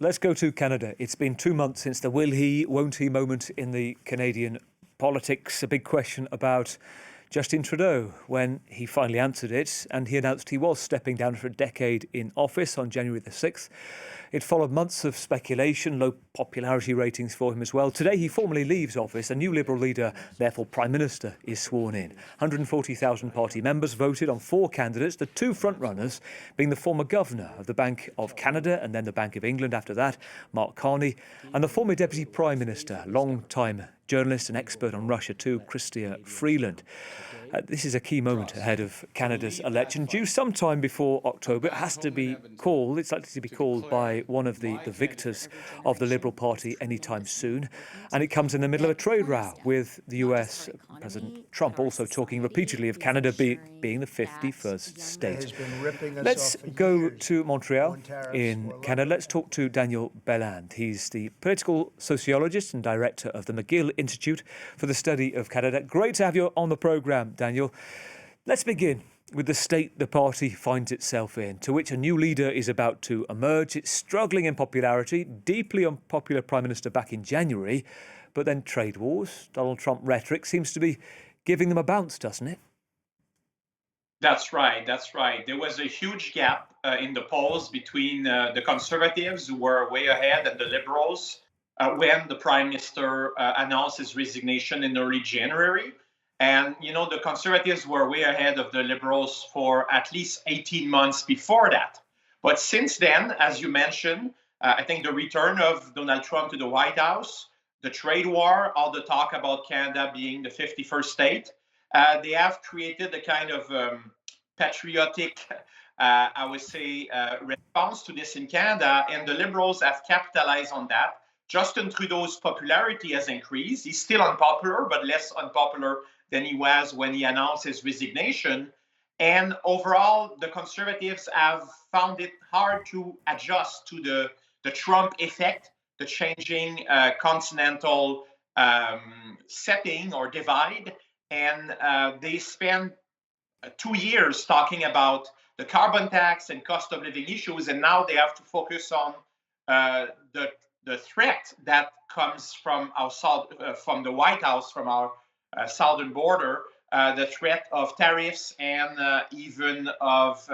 Let's go to Canada. It's been 2 months since the will he, won't he moment in the Canadian politics. A big question about Justin Trudeau when he finally answered it, and he announced he was stepping down for a decade in office on January the 6th. It followed months of speculation, low popularity ratings for him as well. Today he formally leaves office. A new Liberal leader, therefore Prime Minister, is sworn in. 140,000 party members voted on 4 candidates, the 2 frontrunners being the former governor of the Bank of Canada and then the Bank of England after that, Mark Carney, and the former Deputy Prime Minister, long-time journalist and expert on Russia too, Chrystia Freeland. This is a key moment ahead of Canada's election, due sometime before October. It has to be called. It's likely to be called by one of the victors of the Liberal Party anytime soon. And it comes in the middle of a trade row with the US. President Trump also talking repeatedly of Canada being the 51st state. Let's go to Montreal in Canada. Let's talk to Daniel Béland. He's the political sociologist and director of the Miguel Institute for the Study of Canada. Great to have you on the programme, Daniel. Let's begin with the state the party finds itself in, to which a new leader is about to emerge. It's struggling in popularity, deeply unpopular Prime Minister back in January, but then trade wars, Donald Trump rhetoric seems to be giving them a bounce, doesn't it? That's right. There was a huge gap in the polls between the Conservatives, who were way ahead, and the Liberals when the Prime Minister announced his resignation in early January. And, the Conservatives were way ahead of the Liberals for at least 18 months before that. But since then, as you mentioned, I think the return of Donald Trump to the White House, the trade war, all the talk about Canada being the 51st state, they have created a kind of patriotic, I would say, response to this in Canada, and the Liberals have capitalized on that. Justin Trudeau's popularity has increased. He's still unpopular, but less unpopular than he was when he announced his resignation. And overall, the Conservatives have found it hard to adjust to the Trump effect, the changing continental setting or divide. And they spent 2 years talking about the carbon tax and cost of living issues, and now they have to focus on the threat that comes from from the White House, from our southern border, the threat of tariffs and even of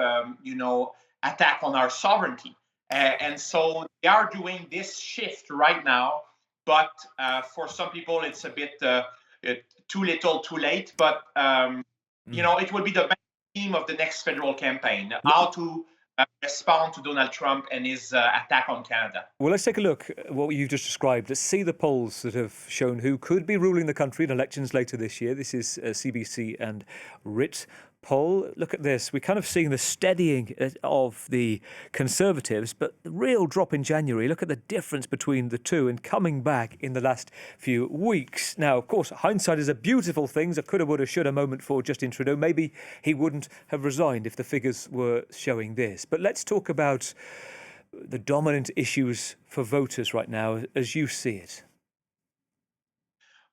attack on our sovereignty. And so they are doing this shift right now, but for some people it's a bit too little, too late. But it will be the main theme of the next federal campaign: how to respond to Donald Trump and his attack on Canada. Well, let's take a look at what you just described. Let's see the polls that have shown who could be ruling the country in elections later this year. This is CBC and RIT poll. Look at this. We're kind of seeing the steadying of the Conservatives, but the real drop in January. Look at the difference between the two and coming back in the last few weeks. Now, of course, hindsight is a beautiful thing. It's a coulda, woulda, shoulda moment for Justin Trudeau. Maybe he wouldn't have resigned if the figures were showing this. But let's talk about the dominant issues for voters right now as you see it.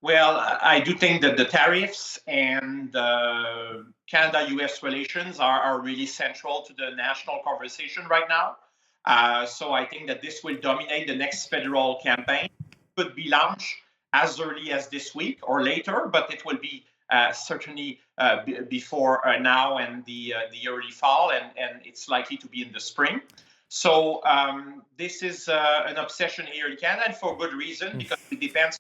Well, I do think that the tariffs and Canada-US relations are really central to the national conversation right now. So I think that this will dominate the next federal campaign. It could be launched as early as this week or later, but it will be certainly before now and the early fall, and it's likely to be in the spring. So this is an obsession here in Canada, and for good reason, because it depends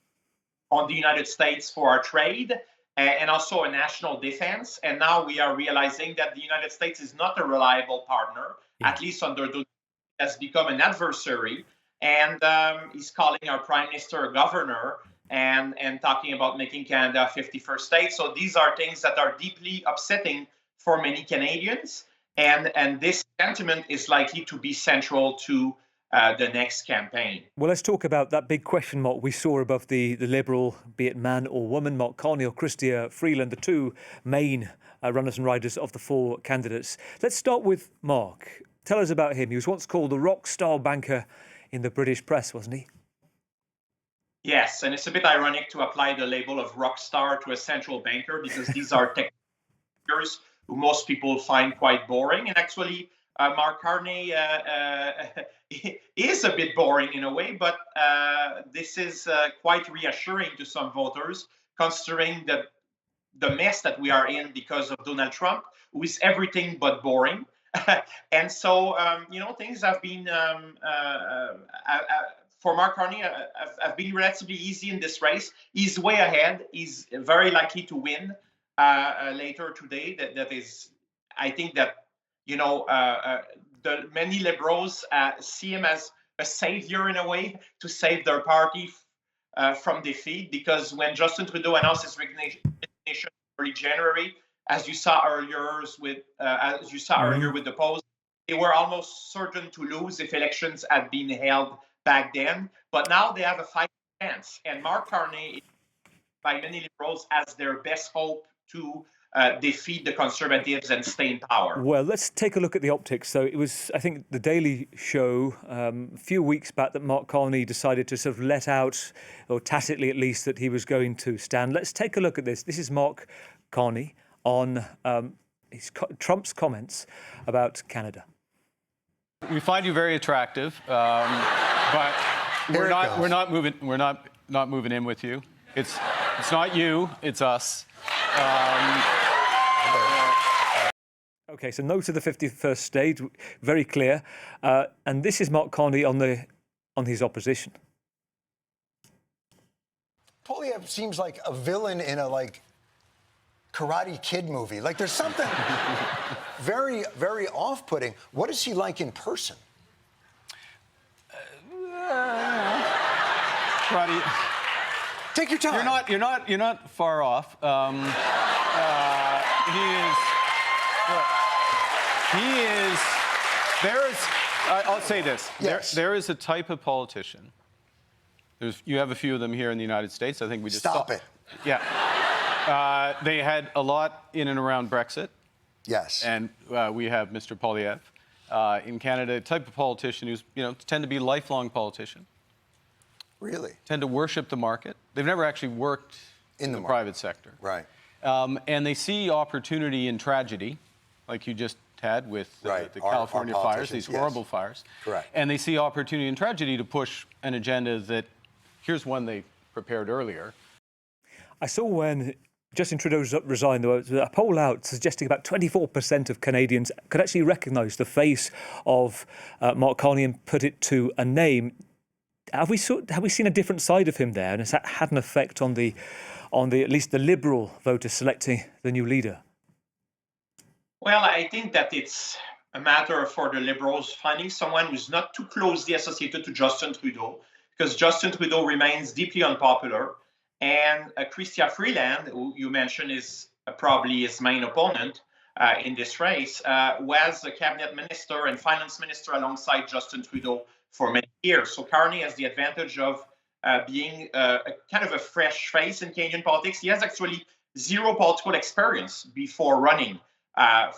on the United States for our trade and also a national defense. And now we are realizing that the United States is not a reliable partner, at least under the has become an adversary. And he's calling our Prime Minister a governor and talking about making Canada a 51st state. So these are things that are deeply upsetting for many Canadians. And this sentiment is likely to be central to the next campaign. Well, let's talk about that big question mark we saw above the Liberal, be it man or woman, Mark Carney or Chrystia Freeland, the two main runners and riders of the 4 candidates. Let's start with Mark. Tell us about him. He was once called the rock-star banker in the British press, wasn't he? Yes, and it's a bit ironic to apply the label of rock star to a central banker, because these are tech figures who most people find quite boring. And actually, Mark Carney is a bit boring in a way, but this is quite reassuring to some voters, considering the mess that we are in because of Donald Trump, who is everything but boring. And so, things have been, for Mark Carney, have been relatively easy in this race. He's way ahead. He's very likely to win later today. That is, I think that, the many liberals see him as a savior in a way to save their party from defeat, because when Justin Trudeau announced his resignation early January, as you saw earlier with the polls, they were almost certain to lose if elections had been held back then. But now they have a fighting chance, and Mark Carney, by many liberals, as their best hope to defeat the Conservatives and stay in power. Well, let's take a look at the optics. So it was, I think, the Daily Show a few weeks back that Mark Carney decided to sort of let out, or tacitly at least, that he was going to stand. Let's take a look at this. This is Mark Carney on Trump's comments about Canada. We find you very attractive, but we're not moving in with you. It's not you, it's us. Okay, so no to the 51st state, very clear. And this is Mark Carney on his opposition. Poilievre seems like a villain in a Karate Kid movie. There's something very, very off-putting. What is he like in person? Karate. Take your time. You're not far off. I'll say this. Yes. There is a type of politician. You have a few of them here in the United States. I think we just Stop it. Yeah. They had a lot in and around Brexit. Yes. And we have Mr. Poilievre. In Canada, a type of politician who's, tend to be a lifelong politician. Really? Tend to worship the market. They've never actually worked in the private sector. Right. And they see opportunity in tragedy, like you just had with the California fires, these horrible fires. Correct. And they see opportunity in tragedy to push an agenda that, here's one they prepared earlier. I saw when Justin Trudeau resigned, there was a poll out suggesting about 24% of Canadians could actually recognise the face of Mark Carney and put it to a name. Have we seen a different side of him there, and has that had an effect on the at least the Liberal voters selecting the new leader? Well, I think that it's a matter for the Liberals finding someone who's not too closely associated to Justin Trudeau, because Justin Trudeau remains deeply unpopular, and Chrystia Freeland, who you mentioned is probably his main opponent in this race, was a cabinet minister and finance minister alongside Justin Trudeau for many years. So Carney has the advantage of being a kind of a fresh face in Canadian politics. He has actually zero political experience before running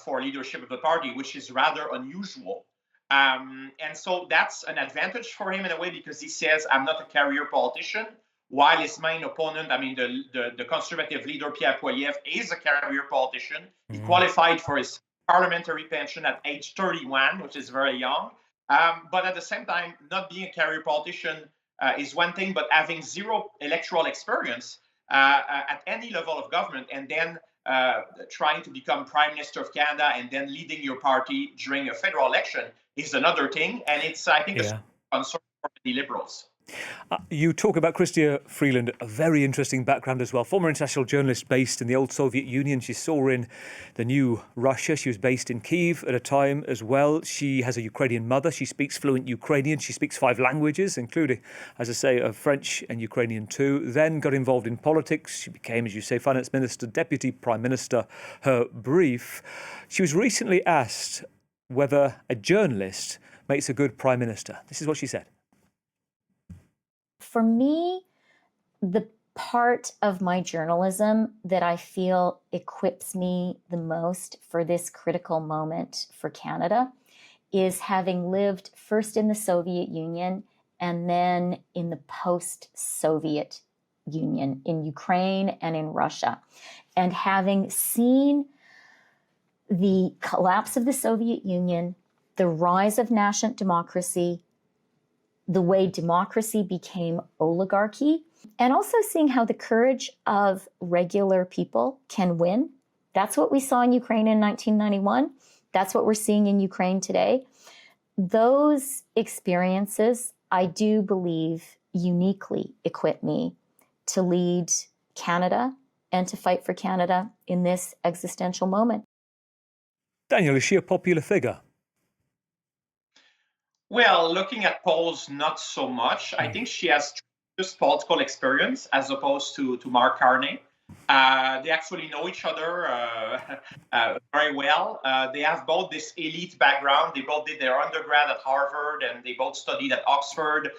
for leadership of the party, which is rather unusual. And so that's an advantage for him in a way, because he says, I'm not a career politician, while his main opponent, the Conservative leader, Pierre Poilievre, is a career politician. He qualified for his parliamentary pension at age 31, which is very young. But at the same time, not being a career politician is one thing, but having zero electoral experience at any level of government, and then trying to become Prime Minister of Canada and then leading your party during a federal election is another thing. And it's, I think, a concern for many Liberals. You talk about Chrystia Freeland, a very interesting background as well. Former international journalist based in the old Soviet Union. She saw in the new Russia. She was based in Kyiv at a time as well. She has a Ukrainian mother. She speaks fluent Ukrainian. She speaks 5 languages, including, as I say, French and Ukrainian too. Then got involved in politics. She became, as you say, finance minister, deputy prime minister. Her brief. She was recently asked whether a journalist makes a good prime minister. This is what she said. For me, the part of my journalism that I feel equips me the most for this critical moment for Canada is having lived first in the Soviet Union and then in the post-Soviet Union, in Ukraine and in Russia, and having seen the collapse of the Soviet Union, the rise of national democracy, the way democracy became oligarchy, and also seeing how the courage of regular people can win. That's what we saw in Ukraine in 1991. That's what we're seeing in Ukraine today. Those experiences, I do believe, uniquely equip me to lead Canada and to fight for Canada in this existential moment. Daniel, is she a popular figure? Well, looking at polls, not so much. I think she has just political experience as opposed to Mark Carney. They actually know each other very well. They have both this elite background. They both did their undergrad at Harvard and they both studied at Oxford.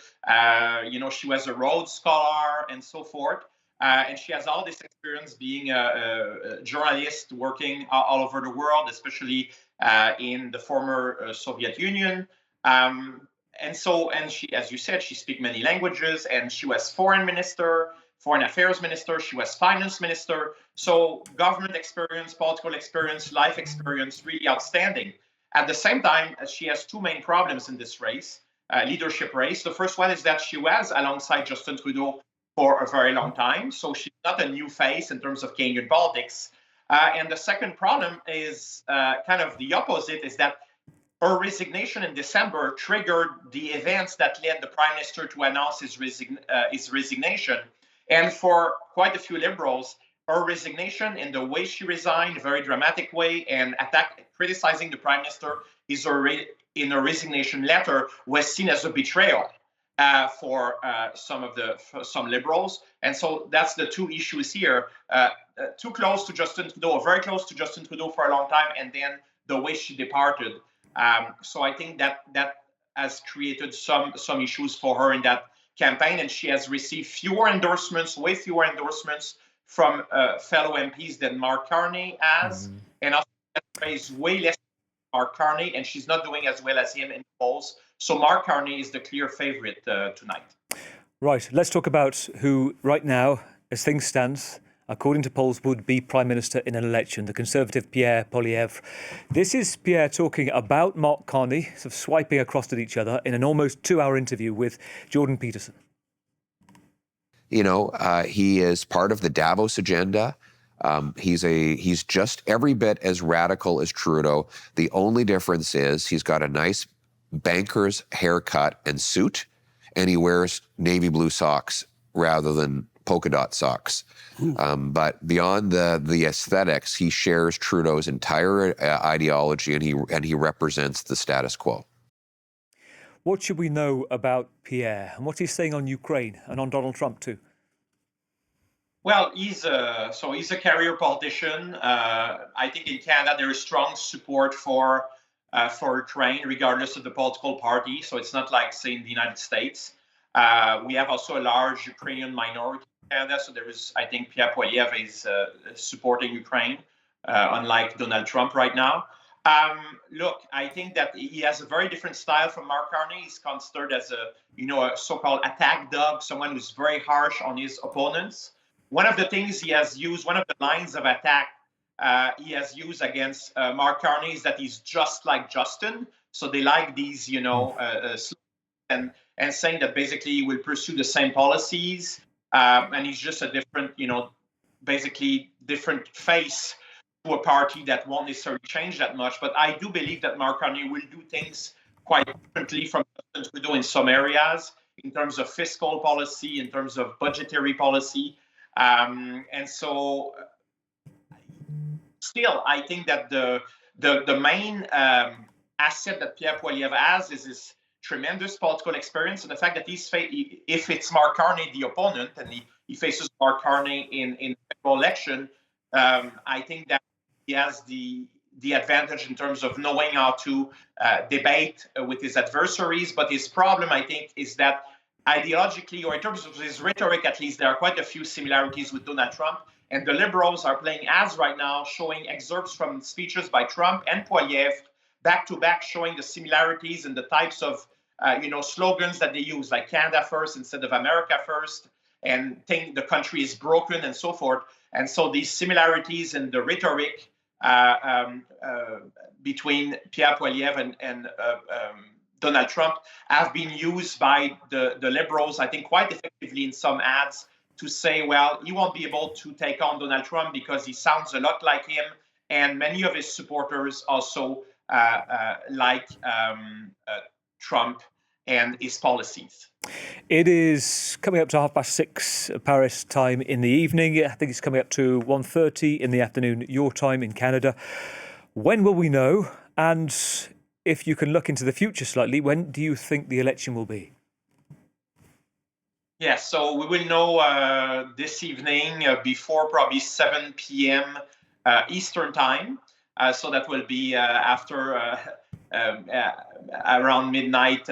She was a Rhodes Scholar and so forth. And she has all this experience being a journalist working all over the world, especially in the former Soviet Union. And she, as you said, she speaks many languages, and she was foreign affairs minister, she was finance minister. So government experience, political experience, life experience, really outstanding. At the same time, she has two main problems in this race, leadership race. The first one is that she was alongside Justin Trudeau for a very long time. So she's not a new face in terms of Canadian politics. And the second problem is kind of the opposite, is that her resignation in December triggered the events that led the Prime Minister to announce his resignation. And for quite a few Liberals, her resignation and the way she resigned, very dramatic way, and criticizing the Prime Minister in a resignation letter was seen as a betrayal for some Liberals. And so that's the two issues here. Too close to Justin Trudeau, or very close to Justin Trudeau for a long time, and then the way she departed. So I think that has created some issues for her in that campaign, and she has received way fewer endorsements from fellow MPs than Mark Carney has, and also raised way less than Mark Carney, and she's not doing as well as him in polls. So Mark Carney is the clear favorite tonight. Right, let's talk about who right now, as things stand, according to polls, would be Prime Minister in an election, the Conservative Pierre Poilievre. This is Pierre talking about Mark Carney, sort of swiping across at each other in an almost 2-hour interview with Jordan Peterson. He is part of the Davos agenda. He's just every bit as radical as Trudeau. The only difference is he's got a nice banker's haircut and suit, and he wears navy blue socks rather than polka dot socks. But beyond the aesthetics, he shares Trudeau's entire ideology, and he represents the status quo. What should we know about Pierre and what he's saying on Ukraine and on Donald Trump too? Well, he's a career politician. I think in Canada there is strong support for Ukraine, regardless of the political party. So it's not like, say, in the United States. We have also a large Ukrainian minority in Canada. So there is, I think, Pierre Poilievre is supporting Ukraine, unlike Donald Trump right now. Look, I think that he has a very different style from Mark Carney. He's considered as a so-called attack dog, someone who's very harsh on his opponents. One of the things he has used, one of the lines of attack he has used against Mark Carney is that he's just like Justin. So they like these, and saying that basically he will pursue the same policies, and he's just a different, basically different face to a party that won't necessarily change that much. But I do believe that Mark Carney will do things quite differently from Justin Trudeau in some areas, in terms of fiscal policy, in terms of budgetary policy. And so still, I think that the main asset that Pierre Poilievre has is his tremendous political experience, and the fact that if it's Mark Carney, the opponent, and he faces Mark Carney in the federal election, I think that he has the advantage in terms of knowing how to debate with his adversaries. But his problem, I think, is that ideologically, or in terms of his rhetoric at least, there are quite a few similarities with Donald Trump. And the Liberals are playing ads right now, showing excerpts from speeches by Trump and Poilievre back to back, showing the similarities and the types of slogans that they use, like Canada first instead of America first, and think the country is broken and so forth. And so these similarities in the rhetoric between Pierre Poilievre and Donald Trump have been used by the Liberals, I think, quite effectively in some ads to say, well, he won't be able to take on Donald Trump because he sounds a lot like him. And many of his supporters also like Trump and his policies. It is coming up to 6:30 Paris time in the evening. I think it's coming up to 1:30 in the afternoon, your time in Canada. When will we know? And if you can look into the future slightly, when do you think the election will be? Yeah, so we will know this evening before probably 7 p.m. Eastern time. So that will be after around midnight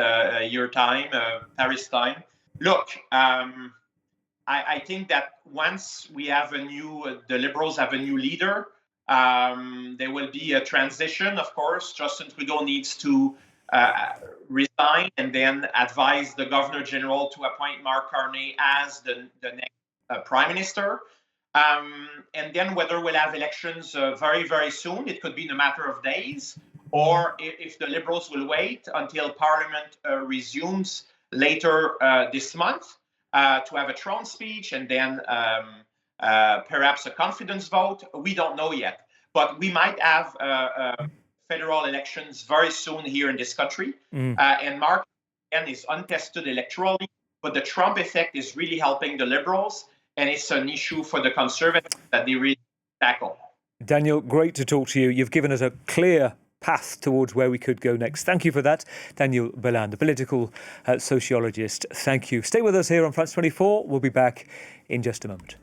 your time, Paris time. Look, I think that once we have the Liberals have a new leader, there will be a transition, of course. Justin Trudeau needs to resign and then advise the Governor General to appoint Mark Carney as the next Prime Minister. And then whether we'll have elections very, very soon, it could be in a matter of days, or if the Liberals will wait until Parliament resumes later this month to have a throne speech and then perhaps a confidence vote. We don't know yet. But we might have federal elections very soon here in this country. And Mark, again, is untested electorally, but the Trump effect is really helping the Liberals. And it's an issue for the Conservatives that they really tackle. Daniel, great to talk to you. You've given us a clear path towards where we could go next. Thank you for that. Daniel Béland, the political sociologist. Thank you. Stay with us here on France 24. We'll be back in just a moment.